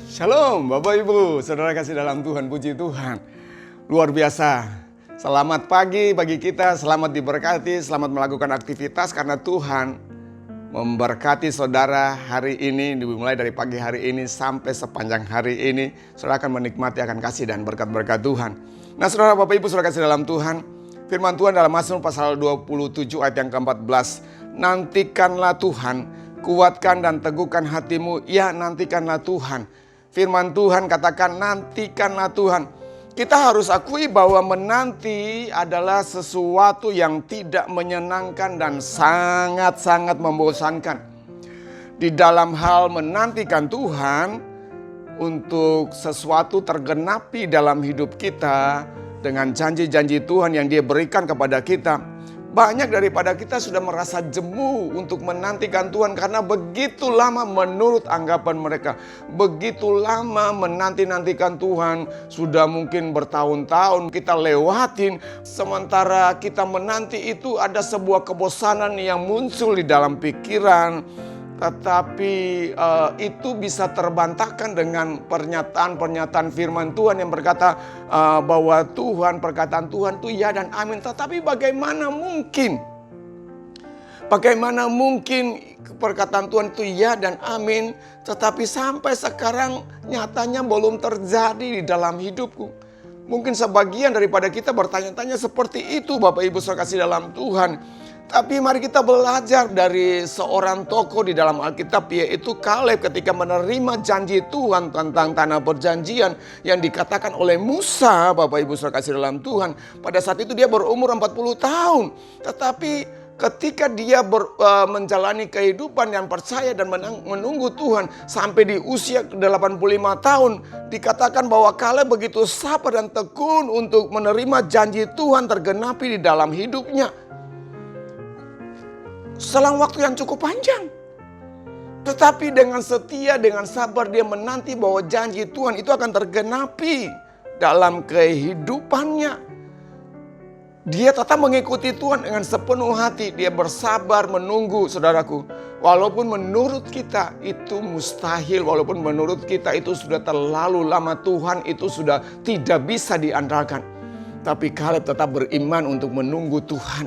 Shalom Bapak Ibu, Saudara kasih dalam Tuhan, puji Tuhan. Luar biasa. Selamat pagi bagi kita, selamat diberkati, selamat melakukan aktivitas karena Tuhan memberkati saudara hari ini, dimulai dari pagi hari ini sampai sepanjang hari ini. Saudara akan menikmati akan kasih dan berkat-berkat Tuhan. Nah saudara Bapak Ibu, saudara kasih dalam Tuhan, firman Tuhan dalam Mazmur pasal 27 ayat yang ke-14. Nantikanlah Tuhan, kuatkan dan teguhkan hatimu, ya nantikanlah Tuhan. Firman Tuhan katakan nantikanlah Tuhan. Kita harus akui bahwa menanti adalah sesuatu yang tidak menyenangkan dan sangat-sangat membosankan. Di dalam hal menantikan Tuhan untuk sesuatu tergenapi dalam hidup kita dengan janji-janji Tuhan yang Dia berikan kepada kita. Banyak daripada kita sudah merasa jemu untuk menantikan Tuhan karena begitu lama menurut anggapan mereka. Begitu lama menanti-nantikan Tuhan, sudah mungkin bertahun-tahun kita lewatin. Sementara kita menanti itu ada sebuah kebosanan yang muncul di dalam pikiran. Tetapi itu bisa terbantahkan dengan pernyataan-pernyataan firman Tuhan yang berkata bahwa Tuhan, perkataan Tuhan itu ya dan amin. Tetapi bagaimana mungkin perkataan Tuhan itu ya dan amin, tetapi sampai sekarang nyatanya belum terjadi di dalam hidupku. Mungkin sebagian daripada kita bertanya-tanya seperti itu Bapak Ibu saudara kasih dalam Tuhan. Tapi mari kita belajar dari seorang tokoh di dalam Alkitab, yaitu Kaleb, ketika menerima janji Tuhan tentang tanah perjanjian yang dikatakan oleh Musa, Bapak Ibu saudara kasih dalam Tuhan. Pada saat itu dia berumur 40 tahun. Tetapi ketika dia menjalani kehidupan yang percaya dan menunggu Tuhan sampai di usia 85 tahun, dikatakan bahwa Kaleb begitu sabar dan tekun untuk menerima janji Tuhan tergenapi di dalam hidupnya. Selang waktu yang cukup panjang. Tetapi dengan setia, dengan sabar dia menanti bahwa janji Tuhan itu akan tergenapi dalam kehidupannya. Dia tetap mengikuti Tuhan dengan sepenuh hati. Dia bersabar menunggu, saudaraku. Walaupun menurut kita itu mustahil, walaupun menurut kita itu sudah terlalu lama, Tuhan itu sudah tidak bisa diandalkan. Tapi Kaleb tetap beriman untuk menunggu Tuhan.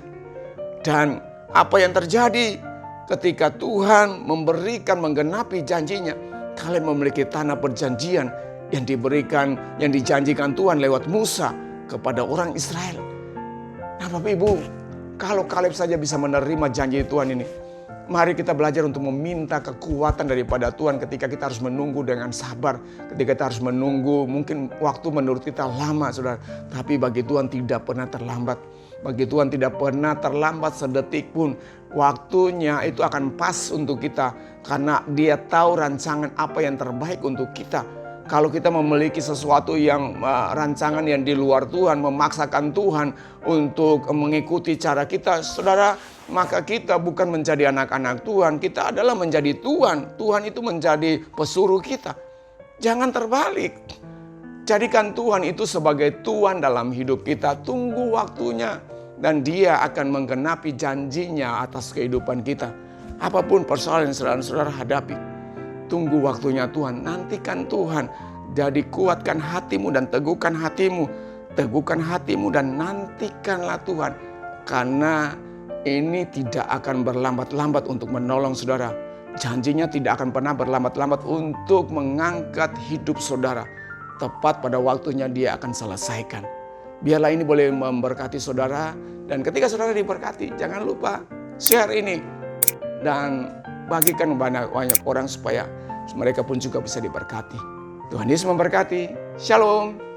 Dan apa yang terjadi ketika Tuhan memberikan menggenapi janjinya? Kaleb memiliki tanah perjanjian yang dijanjikan Tuhan lewat Musa kepada orang Israel. Nah Bapak Ibu, kalau Kaleb saja bisa menerima janji Tuhan ini, mari kita belajar untuk meminta kekuatan daripada Tuhan ketika kita harus menunggu dengan sabar. Ketika kita harus menunggu, mungkin waktu menurut kita lama saudara. Tapi bagi Tuhan tidak pernah terlambat. Bagi Tuhan tidak pernah terlambat sedetik pun. Waktunya itu akan pas untuk kita. Karena Dia tahu rancangan apa yang terbaik untuk kita. Kalau kita memiliki sesuatu yang rancangan yang di luar Tuhan, memaksakan Tuhan untuk mengikuti cara kita, saudara, maka kita bukan menjadi anak-anak Tuhan, kita adalah menjadi Tuhan. Tuhan itu menjadi pesuruh kita. Jangan terbalik. Jadikan Tuhan itu sebagai Tuhan dalam hidup kita. Tunggu waktunya dan Dia akan menggenapi janjinya atas kehidupan kita. Apapun persoalan yang saudara-saudara hadapi, tunggu waktunya Tuhan, nantikan Tuhan. Jadi kuatkan hatimu dan teguhkan hatimu. Teguhkan hatimu dan nantikanlah Tuhan. Karena ini tidak akan berlambat-lambat untuk menolong saudara. Janjinya tidak akan pernah berlambat-lambat untuk mengangkat hidup saudara. Tepat pada waktunya Dia akan selesaikan. Biarlah ini boleh memberkati saudara. Dan ketika saudara diberkati, jangan lupa share ini. Dan bagikan banyak orang supaya mereka pun juga bisa diberkati. Tuhan Yesus memberkati. Shalom.